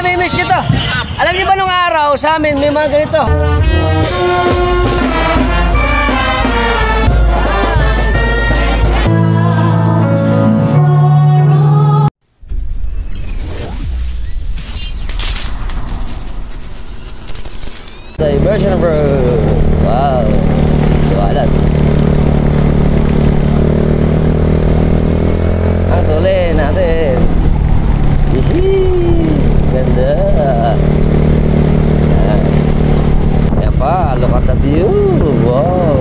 mamimiss nyo to. Alam niyo ba nung araw sa amin may mga ganito? Diversion road. Wow. Walas. Ang tuloy natin. Hihi. Ganda. Yan pa. Look at the view. Wow.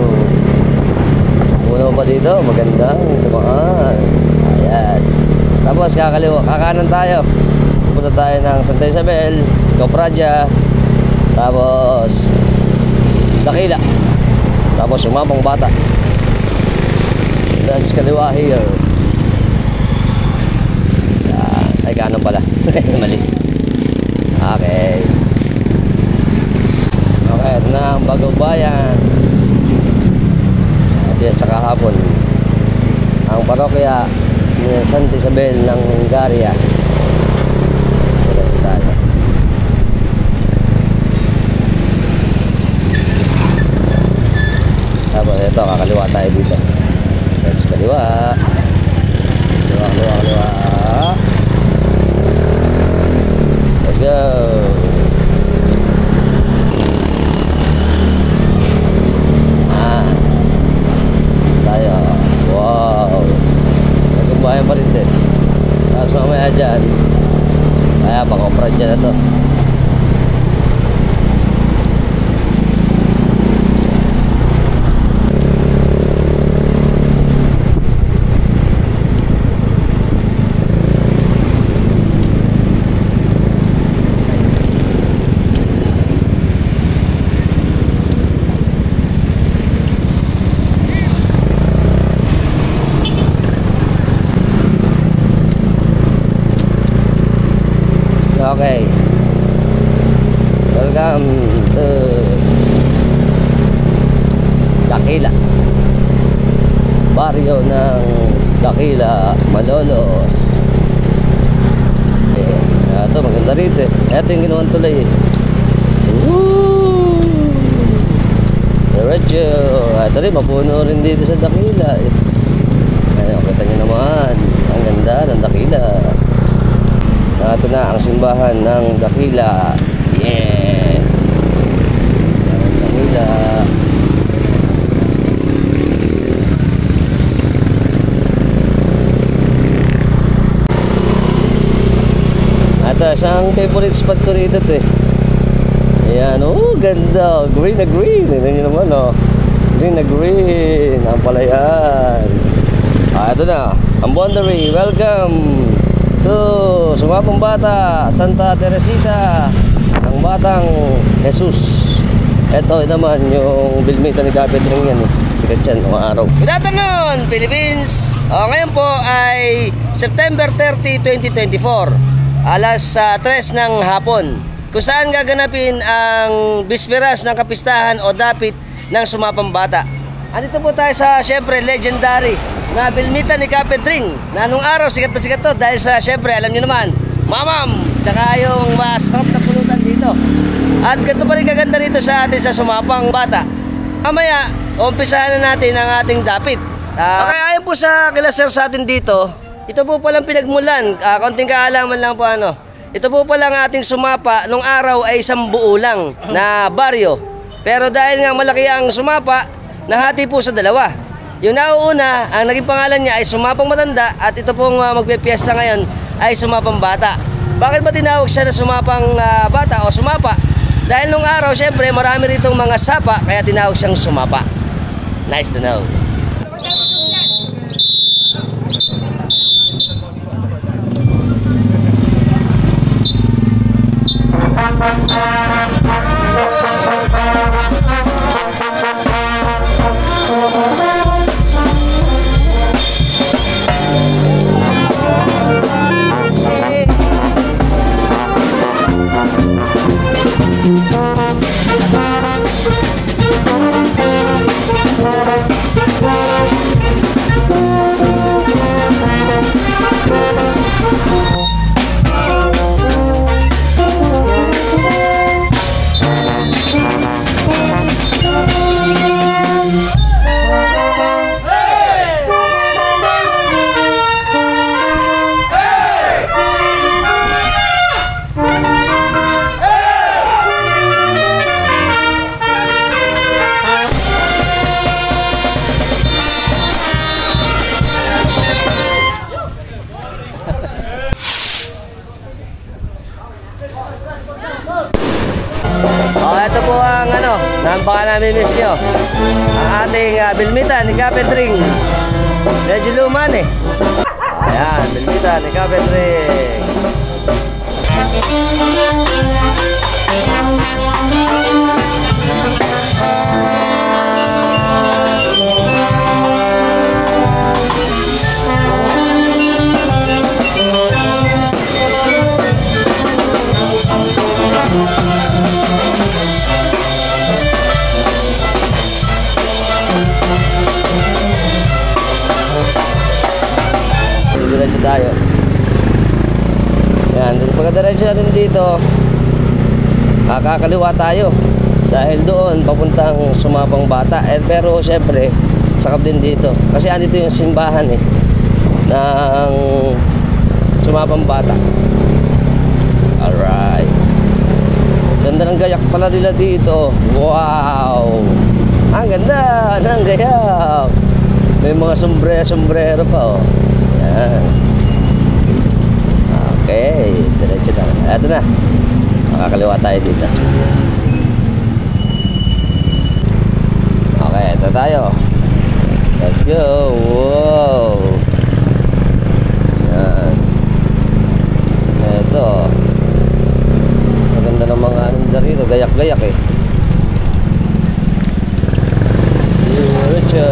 Puno pa dito. Magandang dumaan. Yes. Tapos kakanan tayo. Pupunta tayo ng Santa Isabel, Copradia. Tapos Dakila. Tapos Sumapang Bata. Let's kaliwa here. Ay kanan pala. Mali. Okay. Okay, ito na ang Bagong Bayan. At yan sa kahapon ang parokya ni Santa Isabel ng Hungaria. Let's tayo. Tapos ito, kakaliwa tayo dito. Let's kaliwa. Kaliwa. Let's go. Tayo. Wow. Bagong Bayan pa rin din. Tapos mamaya dyan. Kaya pakopra dyan na to. Okay. Welcome to Dakila. Baryo ng Dakila, Malolos. Ito, maganda rito eh. Ito yung ginawan tulay eh. Woo! Diretso. Ito rin, mapuno rin dito sa Dakila eh. Ayun, kita nyo naman. Ang ganda ng Dakila. Ito na ang simbahan ng Dakila. Yeah! Ang Dakila. Ito, isang favorite spot ko rito eh. Ayan, oh, ganda. Green na green. Ito nyo naman, oh. Green na green. Ang palayan. Ito na. Ang boundary. Welcome to Sumapang Bata, Santa Teresita ng Batang Jesus. Ito naman yung bilmita ni Kapitring yan eh. Sikat yan mga araw. Good afternoon, Philippines! Ngayon po ay September 30, 2024. Alas 3 ng hapon. Kung saan gaganapin ang bisperas ng kapistahan o dapit ng Sumapang Bata. Andito po tayo sa syempre legendary na bilmita ni Kapitring na nung araw sikat na sikat to dahil sa syempre alam niyo naman mamam tsaka yung masarap na pulutan dito. At ganito pa rin kaganda rito sa atin sa Sumapang Bata. Mamaya umpisahan na natin ang ating dapit. Okay, ayon po sa kilaser sa atin dito, ito po palang pinagmulan, konting kaalaman lang po ano. Ito po palang ating Sumapa nung araw ay isang buo lang na baryo. Pero dahil nga malaki ang Sumapa, nahati po sa dalawa. Yung nauuna, ang naging pangalan niya ay Sumapang Matanda at ito pong magpipiesta ngayon ay Sumapang Bata. Bakit ba tinawag siya na Sumapang Bata o Sumapa? Dahil nung araw, syempre, marami ritong mga sapa kaya tinawag siyang Sumapa. Nice to know. Saan pa ka nami-miss nyo? Ang ating bilmita ni Kapetring. Medyo luman eh. Ayan, bilmita ni Kapetring. Diretso tayo. Yan, pagkadiretso natin dito, kakaliwa tayo. Dahil doon, papuntang Sumapang Bata. Pero syempre, sakap din dito. Kasi andito yung simbahan ng Sumapang Bata. Alright. Ganda ng gayak pala nila dito. Wow! Ang ganda ng gayak. May mga sombrero pa oh. Yan. Okay, diretso na. Ito na. Makakaliwa tayo dito. Okay, ito tayo. Let's go. Wow. Yan. Ito. Maganda ng mga anong dito. Gayak-gayak eh. Diretso.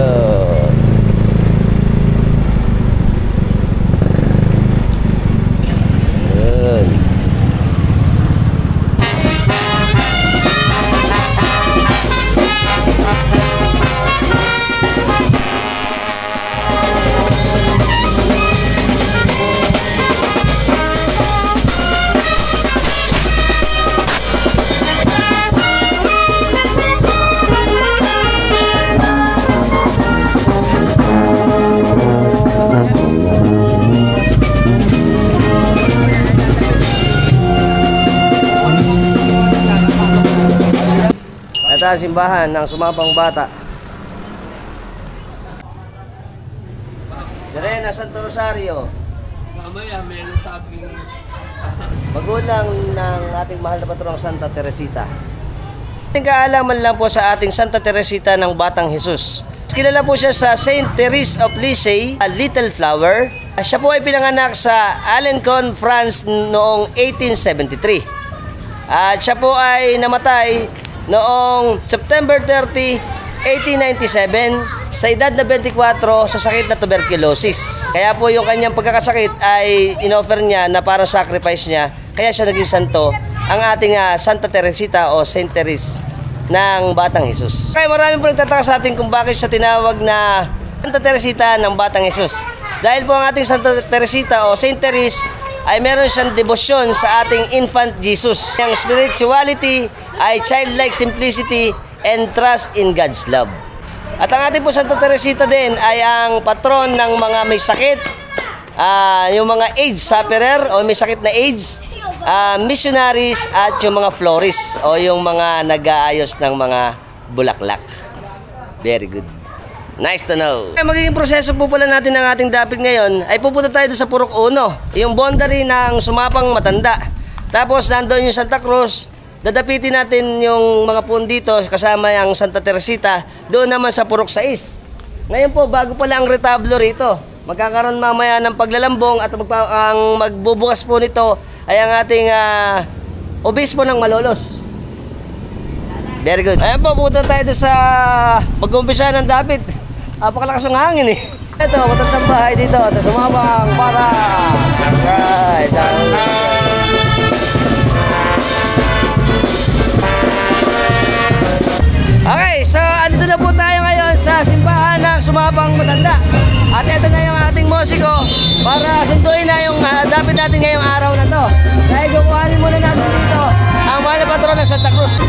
Simbahan ng Sumapang Bata. Dire na Santo Rosario. Mamaya meron sabing magulang ng ating mahal na patron Santa Teresita. Ating kaalaman lang po sa ating Santa Teresita ng Batang Jesus. Kilala po siya sa Saint Therese of Lisieux, a Little Flower. Siya po ay pinanganak sa Alencon, France noong 1873. At siya po ay namatay noong September 30, 1897 sa edad na 24 sa sakit na tuberculosis. Kaya po yung kanyang pagkakasakit ay inoffer niya na para sacrifice niya. Kaya siya naging santo, ang ating Santa Teresita o Saint Therese ng Batang Jesus. Kaya maraming po nagtataka sa atin kung bakit siya tinawag na Santa Teresita ng Batang Jesus. Dahil po ang ating Santa Teresita o Saint Therese ay meron siyang debosyon sa ating infant Jesus. Ang spirituality ay childlike simplicity and trust in God's love. At ang ating po Santa Teresita din ay ang patron ng mga may sakit, yung mga AIDS sufferer o may sakit na AIDS, missionaries at yung mga florists o yung mga nag-aayos ng mga bulaklak. Very good. Nice to know. Magiging proseso po pala natin ng ating dapit ngayon ay pupunta tayo sa Purok 1, yung boundary ng Sumapang Matanda. Tapos nandoon yung Santa Cruz, dadapitin natin yung mga puno dito kasama yung Santa Teresita, doon naman sa Purok 6. Ngayon po, bago pala ang retablo rito, magkakaroon mamaya ng paglalambong at ang magbubukas po nito ay ang ating obispo ng Malolos. Very good. Ayan po, pupunta tayo sa mag-umpisa ng dapit. Napakalakas ng hangin eh. Ito, matandang bahay dito sa Sumapang Bata. Alright. Okay, so andito na po tayo ngayon sa simbahan ng Sumapang Matanda. At ito na yung ating musiko para sunduin na yung dapit natin ngayong araw na to. Dahil kukuhanin muna natin dito ang mahal na patron ng Santa Cruz.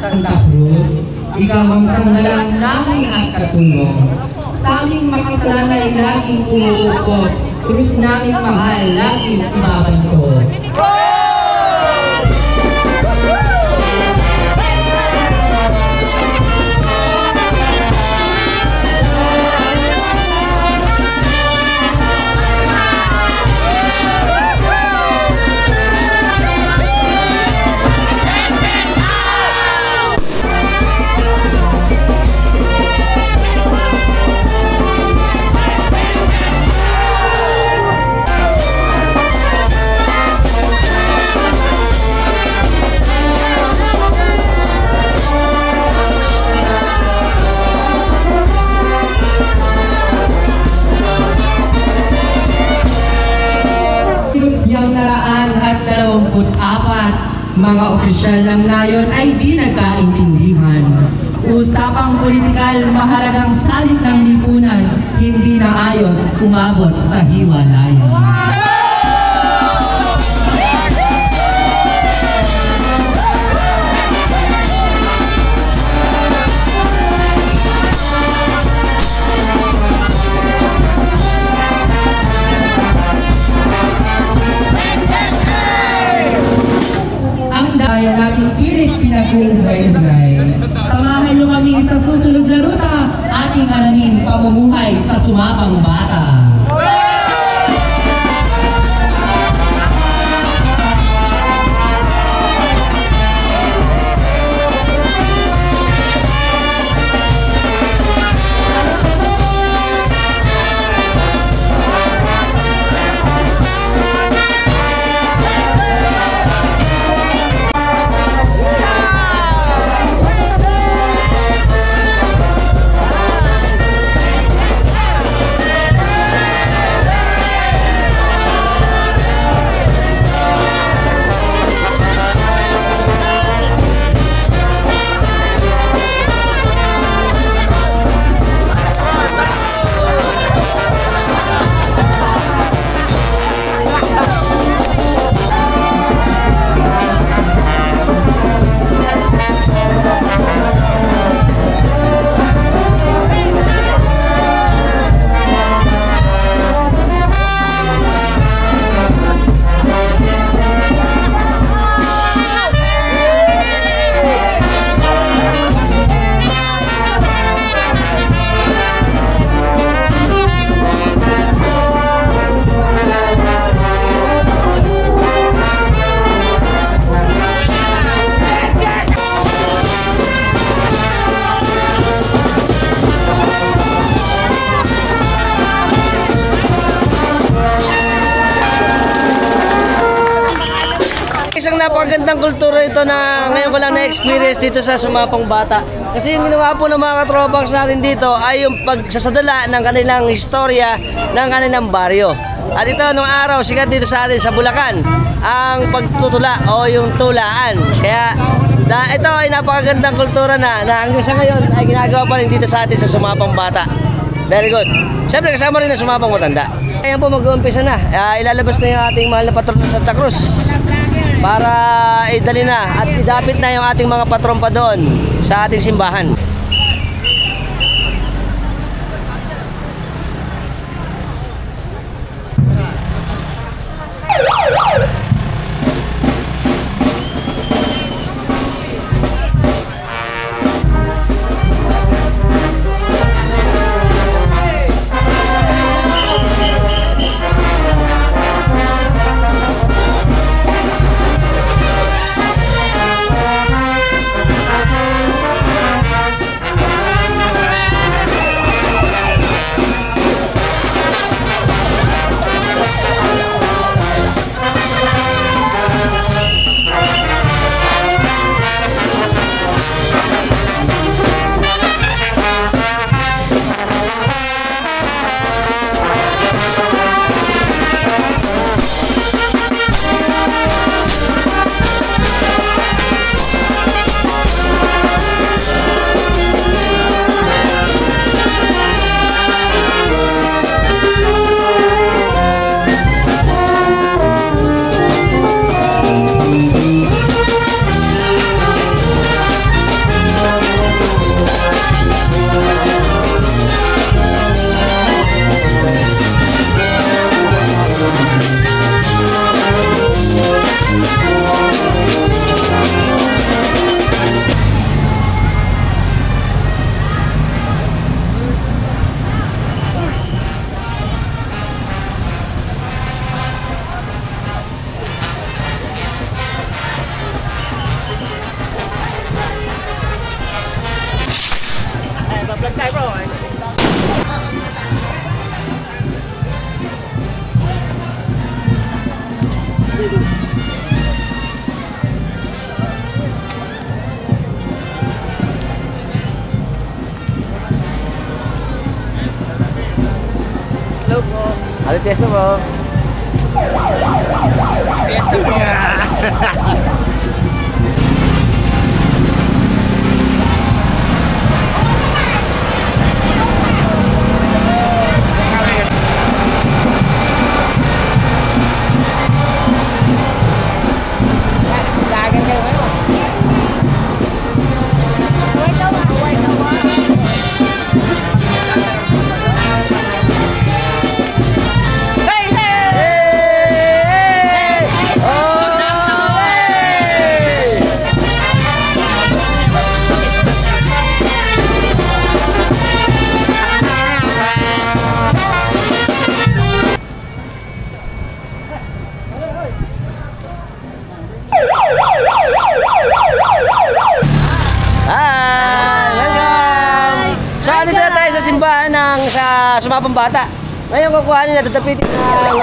Santa Cruz, ikaw ang sanggalang namin at katulong. Sa aming makasalanay laging pumuukot, krus namin mahal laging ibabanto. Yang naraan at 24 mga opisyal ng nayon ay di nagkaintindihan. Usapang politikal, mahalagang salit ng lipunan, hindi na ayos umabot sa hiwalayan. Kaya natin pilit pinag-uugnay-ugnay. Samahan nyo kami sa susunod na ruta, ating alamin pamumuhay sa sumapang bata. Isang napakagandang kultura ito na ngayon ko lang na-experience dito sa Sumapang Bata. Kasi yung ginawa po ng mga katropax natin dito ay yung pagsasadala ng kanilang historya ng kanilang baryo. At ito nung araw, sikat dito sa atin sa Bulacan, ang pagtutula o yung tulaan. Kaya ito ay napakagandang kultura na hanggang sa ngayon ay ginagawa pa rin dito sa atin sa Sumapang Bata. Very good. Siyempre kasama rin ang Sumapang Matanda. Ayan po, mag-uumpisa na. Ilalabas na yung ating mahal na patron ng Santa Cruz para idali na at idapit na yung ating mga patron pa doon sa ating simbahan. Hello po. Happy Fiesta po. Fiesta po. Simbahan ng sa Sumapang Bata. Ngayon kukuhanin na tatapitin ng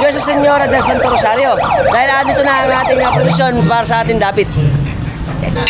Nuestra Señora del Santo Rosario. Dahil dito na ang ating prosesyon para sa ating dapit. Yes.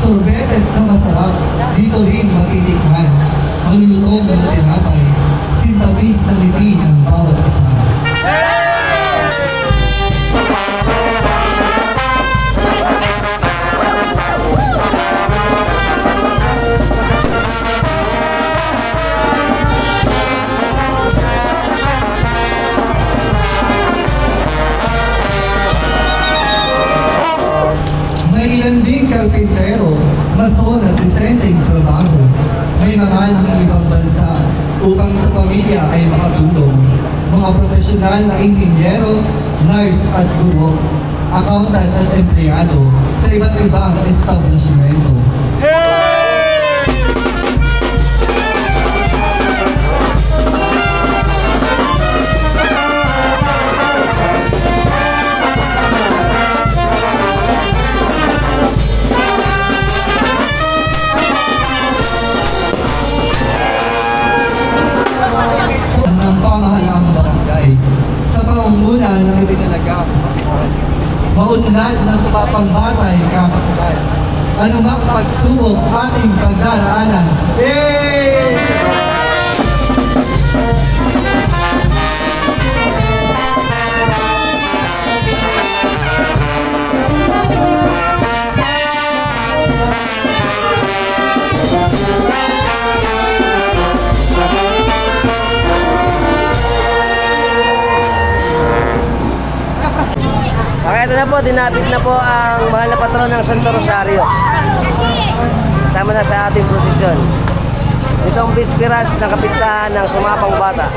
Sorbetes na masarap, dito rin matitikman. Malulutong na tinapay, sintabis ng ngiti ng bawat isa. May ilan ding karpintero, mason at disenteng trabaho. May mga ng ibang bansa upang sa pamilya ay makatulong. Mga profesional na inhinyero, nurse at guro, accountant at empleyado sa iba't ibang establishmento. Ng pamahalaang barangay sa pangunguna ng itinalagang maunlad na Sumapang Batay Kapital. Anumang pagsubok ating pagdaraanan. Yay! Okay, ito na po, dinapit na po ang mahal na patron ng Santo Rosario. Kasama na sa ating prosesyon. Itong bispiras na kapistahan ng Sumapang Bata.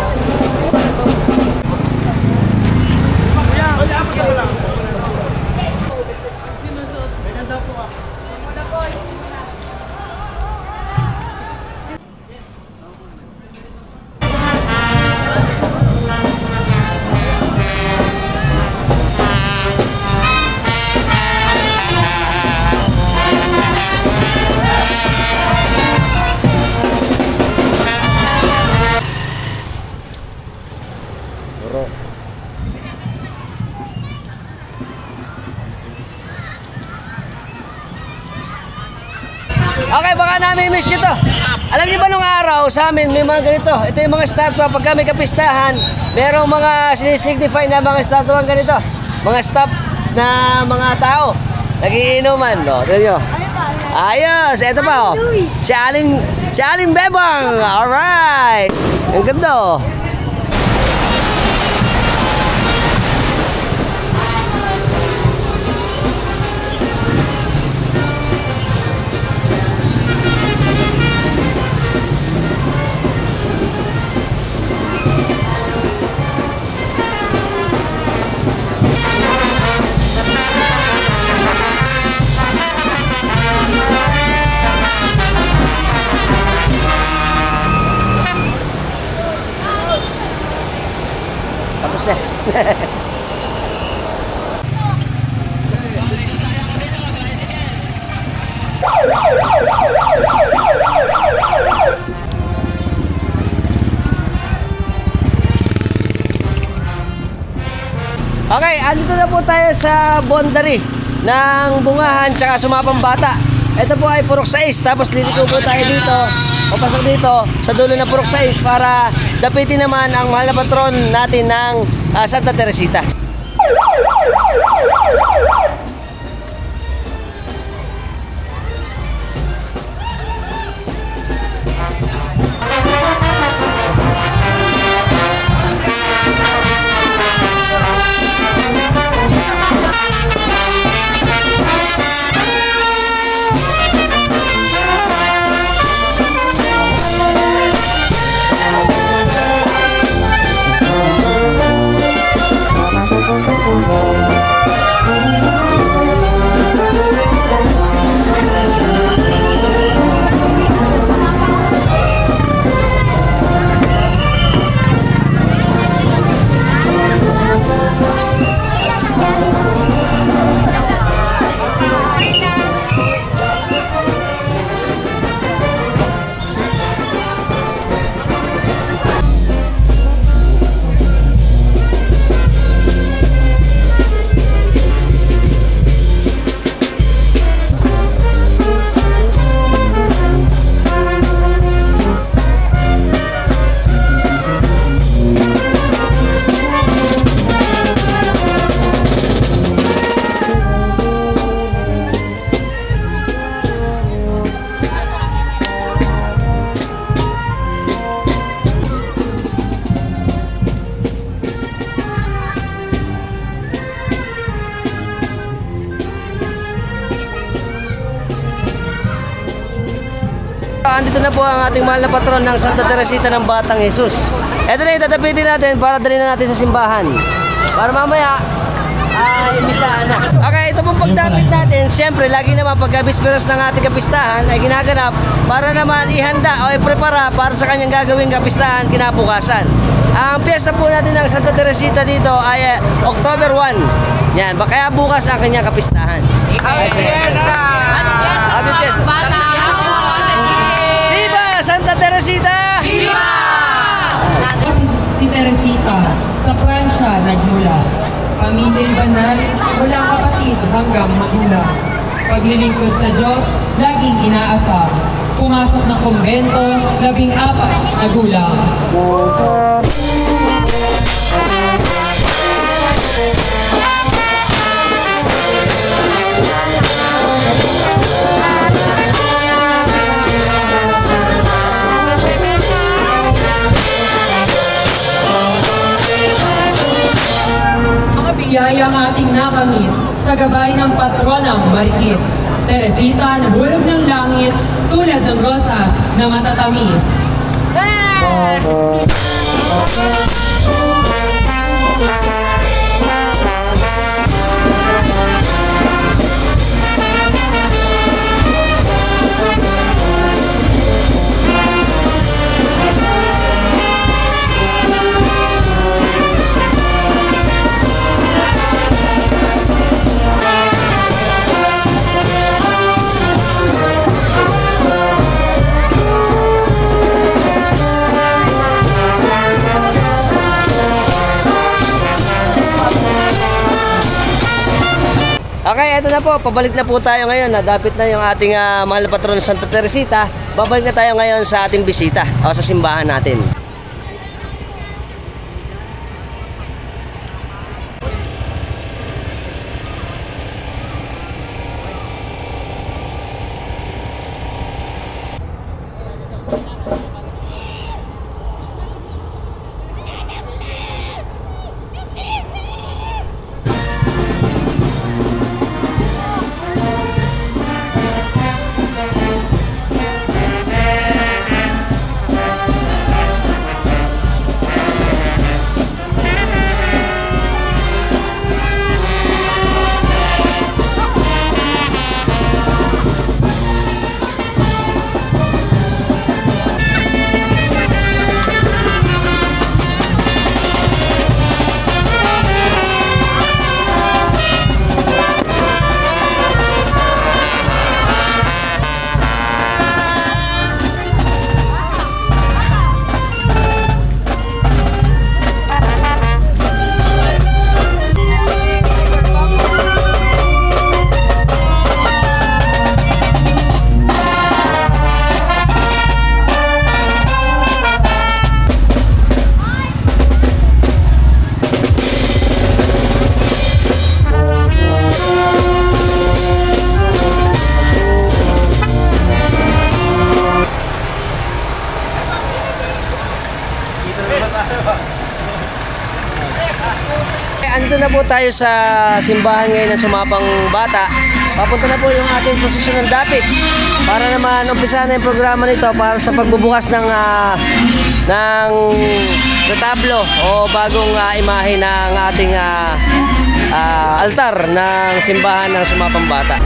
baka nami-miss nyo to. Alam niyo ba nung araw sa amin may mga ganito. Ito yung mga statwa pagka may kapistahan. Merong mga sinisignify na mga statwa ganito. Mga staff na mga tao. Nagiinuman, no? Tignan nyo. Ayos, eto pa, oh. Si Aling Bebang. Alright. Ang ganda, oh. Tapos na. Okay, andito na po tayo sa boundary ng Bungahan tsaka Sumapang Bata. Ito po ay Purok 6, tapos liliko po tayo dito, papasok dito sa dulo ng Purok 6 para dapitin naman ang mahal na patron natin ng Santa Teresita. Andito na po ang ating mahal na patron ng Santa Teresita ng Batang Jesus. Ito na itatapitin natin para dali na natin sa simbahan. Para mamaya, yung misaan na. Okay, ito pong pagdapit natin. Siyempre, lagi naman pagka-bisperas ng ating kapistahan ay ginaganap para naman ihanda o iprepara para sa kanyang gagawing kapistahan kinabukasan. Ang piyesta po natin ng Santa Teresita dito ay October 1. Yan, kaya bukas ang kanyang kapistahan. Happy Fiesta! Happy Fiesta! Santa Teresita! Viva! Si Teresita, sa Pransya nagmula. Pamilya'y banal, mula kapatid hanggang magulang. Paglilingkod sa Diyos, laging inaasar. Pumasok ng kumbento, 14 na gulang. Biyayang ating nakamit sa gabay ng patronang Marikit. Teresita na hulog ng langit tulad ng rosas na matatamis. na po, pabalik na po tayo ngayon. Dapit na yung ating mahal na patron Santa Teresita. Babalik na tayo ngayon sa ating bisita o sa simbahan natin. Andito na po tayo sa simbahan ngayon ng Sumapang Bata. Papunta na po yung ating prosesyon ng dapit para naman umpisa na yung programa nito para sa pagbubukas ng retablo o bagong imahe ng ating altar ng simbahan ng Sumapang Bata.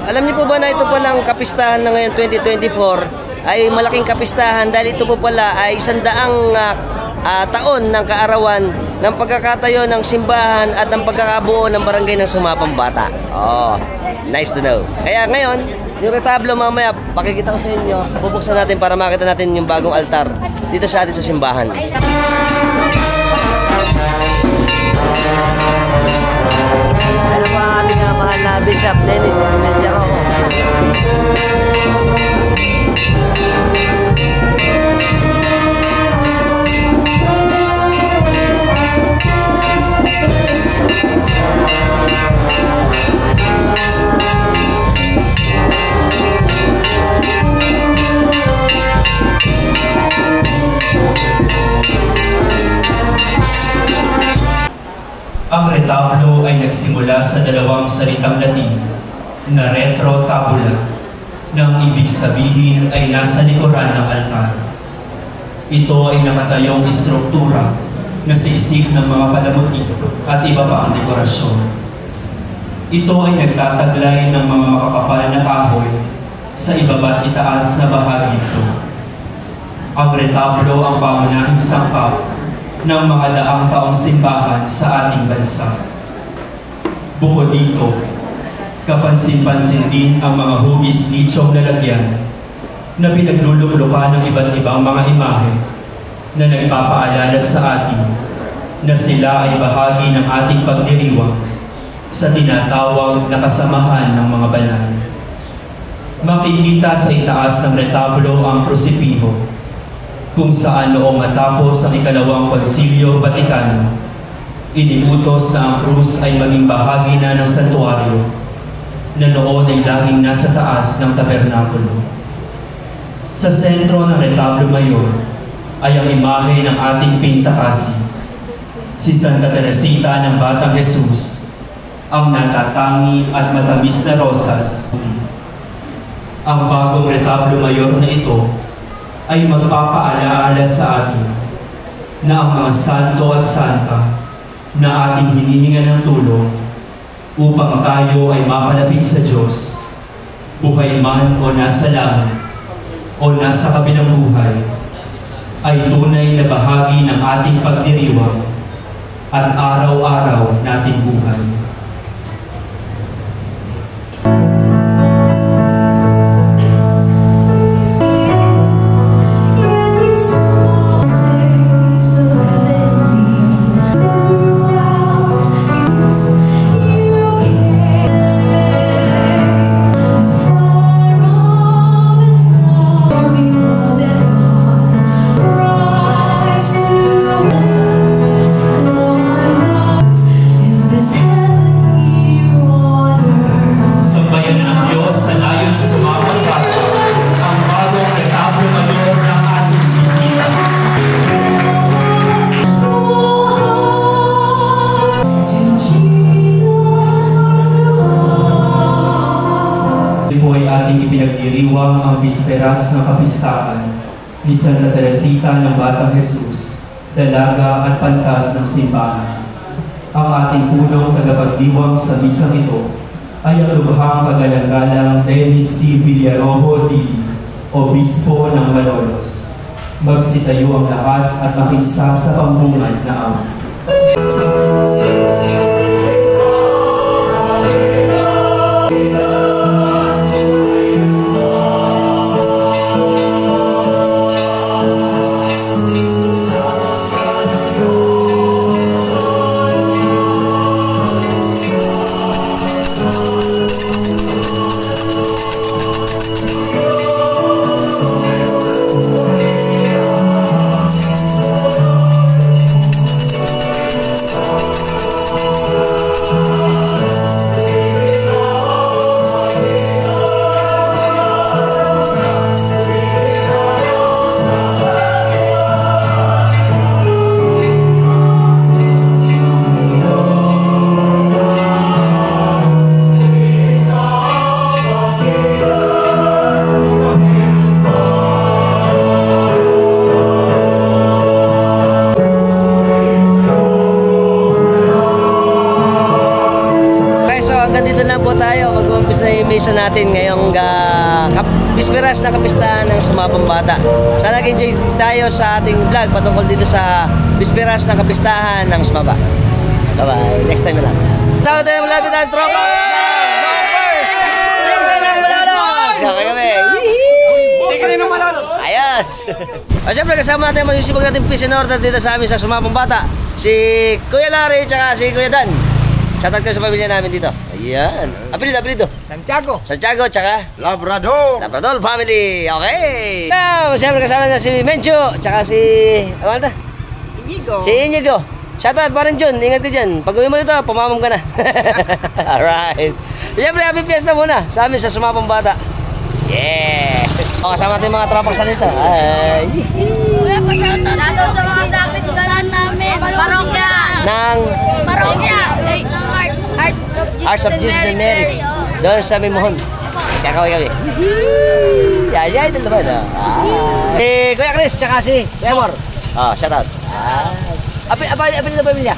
Alam niyo po ba na ito palang kapistahan na ngayon 2024 ay malaking kapistahan dahil ito po pala ay 100 taon ng kaarawan ng pagkakatayo ng simbahan at ng pagkakabuo ng barangay ng Sumapang Bata. Oh, nice to know. Kaya ngayon, yung retablo mamaya, pakikita ko sa inyo, bubuksan natin para makita natin yung bagong altar dito sa atin sa simbahan. Ano pa ang ating mahal na Bishop Dennis Menjaro? Ang retablo ay nagsimula sa dalawang salitang Latin na retro tabula, nang ibig sabihin ay nasa likuran ng altar. Ito ay nakatayong istruktura na siksik ng mga palamuti at iba pa ang dekorasyon. Ito ay nagtataglay ng mga makakapal na kahoy sa ibaba't itaas na bahagi nito. Ang retablo ang pangunahing sangkap ng mga daang taong simbahan sa ating bansa. Bukod dito, kapansin-pansin din ang mga hugis nichong lalagyan na pinagluluklukan ng iba't ibang mga imahe na nagpapaalala sa atin na sila ay bahagi ng ating pagdiriwang sa tinatawag na kasamahan ng mga banal. Makikita sa itaas ng retablo ang krusipiho, kung saan noong matapos ang ikalawang Konsilyo Vaticano, iniutos na ang krus ay maging bahagi na ng santuaryo na noon ay laging nasa taas ng tabernakulo. Sa sentro ng retablo mayor ay ang imahe ng ating pintakasi, si Santa Teresita ng Batang Jesus, ang natatangi at matamis na rosas. Ang bagong retablo mayor na ito ay magpapaalaala sa atin na ang mga santo at santa na ating hinihingan ng tulong upang tayo ay mapalapit sa Diyos, buhay man o nasa langit, o nasa kabilang buhay ay tunay na bahagi ng ating pagdiriwang at araw-araw nating buhay. Ipinagdiriwang ang bisperas ng kapistahan ni Santa Teresita ng Batang Jesus, dalaga at pantas ng simbahan. Ang ating punong tagapagdiwang sa misang ito ay ang lubhang kagalang-galang Dennis C. Villarojo D. Obispo ng Malolos. Magsitayo ang lahat at makiisa sa pambungad na awa. Dito lang po tayo, mag-umpis na yung misa natin ngayong bisperas na kapistahan ng Sumapang Bata. Sana nag-enjoy tayo sa ating vlog patungkol dito sa bisperas na kapistahan ng Sumaba. Bye-bye, next time na lang. Tawag tayo malapit ang tropa Gophers! Tingnan ng Malolos! Okay kami! Tingnan ng Malolos! Ayos! O siyempre kasama natin masisipag natin peace and order dito sa amin sa Sumapang Bata. Si Kuya Larry at si Kuya Dan. Shoutout kayo sa pamilya namin dito. Ayan. Apelido. Santiago, tsaka Labrador family. Okay. Now, siyempre kasama na si Mencho, tsaka si... Ano ito? Si Inigo. Shoutout pa rin Jun. Ingat ka dyan. Pag uwi mo nito, pumamam ka na. Alright. Siyempre, happy fiesta muna sa amin sa Sumapang Bata. Yeah. O, kasama natin mga tropang sa dito. Ay. Kuya, pa-shoutout sa mga sapistanan namin. Parokya. Parokya. Hearts of Jesus and Mary. Doon sa Mimohon. Kakaway kami. Yaya, ito naman. Si Kuya Chris, tsaka si Lemor. Oh, shoutout. Apelido ba niya?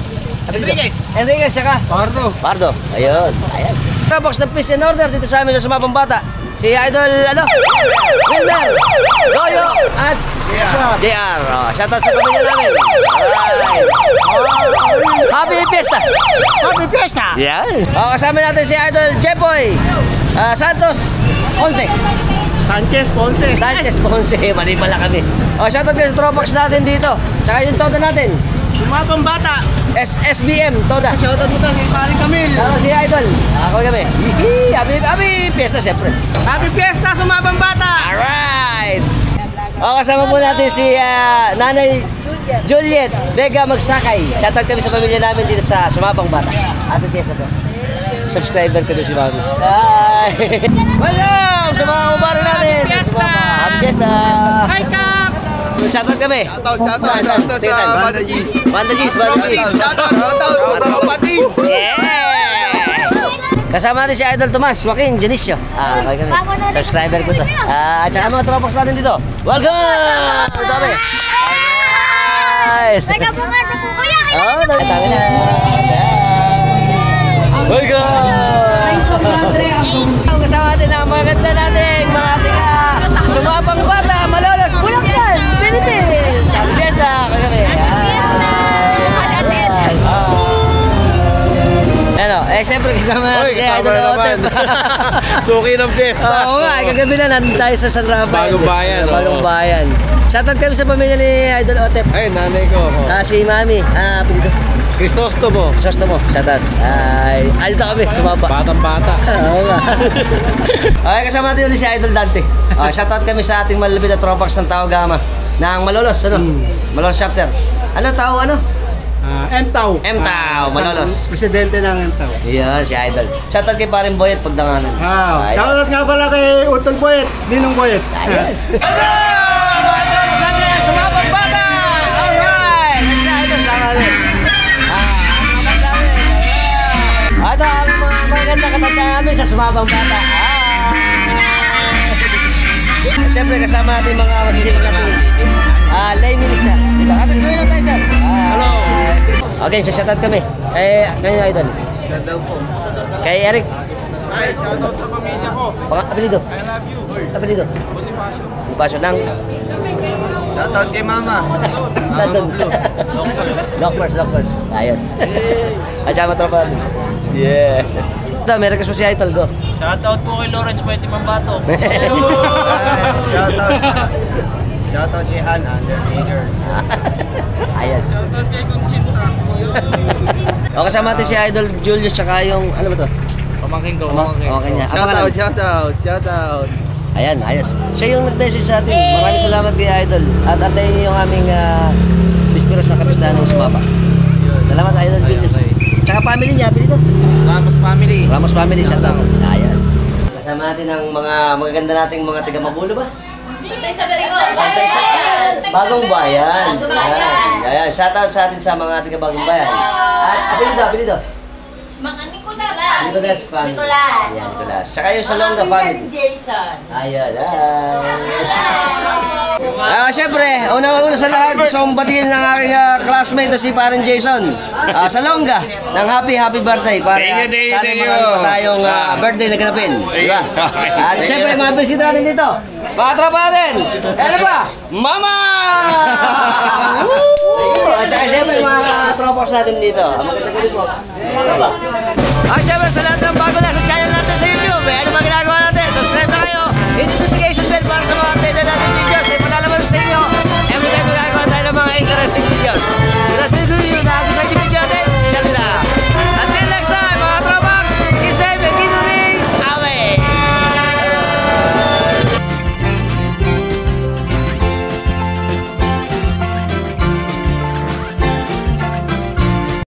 Enriquez, tsaka Pardo. Ayun. Ayos. Box ng peace and order dito sa amin sa Sumapang Bata. Si Idol, Wilmer, Loyo, at JR. Oh, shoutout sa pamilya namin. Alright. Happy Fiesta! Yan. Oh, kasama natin si Idol Jepoy Santos Ponce. Sanchez Ponce. Mali pala kami. Oh, shoutout kayo sa Tropax natin dito. Tsaka yung Toda natin. Sumapang Bata. SBM Toda. Shoutout mo tayo kay Paring Camille. Tsaka si Idol. Ako kami. Happy Fiesta syempre. Happy Fiesta, Sumapang Bata. Alright. O, kasama po natin si Nanay Juliet Vega Magsakay. Shoutout kami sa pamilya namin dito sa Sumapang Bata. Happy Fiesta po. Subscriber ko din si Mami. Hi! Welcome sa mga umari namin. Happy Fiesta! Happy Fiesta! Hi, Kap! Shoutout kami. Saan? Banda G's. Banda G's. Shoutout. Yeah! Kasama natin si Idol Tomas, Joaquin, Janicio. Okay kami. Subscriber ko to. At saka mga tropax natin dito. Welcome! Ito kami. Alright! Nagabungan na po kuya. Oo, dami na. Welcome! Kasama natin ang mga ganda natin, mga ating Sumapang Bata. Eh, siyempre, kasama natin si Idol Otep. Suki ng piyesta. Oo nga, kagabi na nandun tayo sa San Rafael. Bagong bayan, Bagong oo. bayan. Shoutout kami sa pamilya ni Idol Otep. Ay, nanay ko. Si Mami, apelido. Crisostomo. Gusto mo, shoutout. Ay, dito kami, sumaba. Batang-bata. Oo nga. Okay, kasama natin ulit si Idol Dante. Shoutout kami sa ating malapit na tropax ng Tao Gama. Ng Malolos, ano? Malolos chapter. Ano tao, ano? M-Tau. M-Tau, Malolos. Presidente ng M-Tau. Yan, si Idol. Shoutout kay Paring Boyet pagdanganan. Ay, Shoutout nga pala kay Utol Boyet, Ninong Boyet. Ayos. Sumabang bata! Alright! Next na, Idol, sama rin. Ito ang mga maganda katanda namin sa Sumabang Bata. Siyempre kasama natin mga masisinig natin. Lay Minister. Dito, gawin lang tayo, sir. Hello. Okay, so shoutout kami. Ngayon, Idol. Shoutout po. Kay Eric. Ay, shoutout sa pamilya ko. Apelido. I love you. Apelido. Bonifacio. Bonifacio ng... Shoutout kay Mama. Sandon. Lockers. Ayos. At saka matropa natin. Yeah. Ito, meron kasi si Idol, go. Shoutout po kay Lawrence Pwede Mambato. Shoutout kay Han Undertaker. Ayos. Shoutout kay Conchita. O, kasama natin si Idol Julius, tsaka yung, ano ba to? Pamangkin ko. Okay niya. Ang pangalan? Shoutout. Ayan, ayos. Siya yung nag-message sa atin. Maraming salamat kay Idol. At antayin niyo yung aming bispiros na kapistahan ng Sumaba. Salamat, Idol Julius. Tsaka family niya, apelido. Ramos family, shout out. Ayos. Kasama natin ang mga magaganda nating mga taga-Mabulo ba? Santay sa Bagong Bayan. Ayan, shout out sa atin sa mga taga-Bagong Bayan. At apelido. Nicolas family. Ayan, Nicolas. Tsaka yung Salonga family. Ayan, siyempre, una sa lahat, gusto kong batiin ng aking classmate na si Parang Jason. Salonga, ng happy birthday. Para sana marami pa tayong birthday na ganapin. Diba? At siyempre, mga bisita natin dito. Mga tropa natin. Ano ba? Mama! At saka siyempre, mga tropa natin dito. Maganda galing po. Siyempre, sa lahat ng bago lang sa channel natin sa YouTube, ano ba ginagawa natin? Subscribe na kayo. Hit the notification bell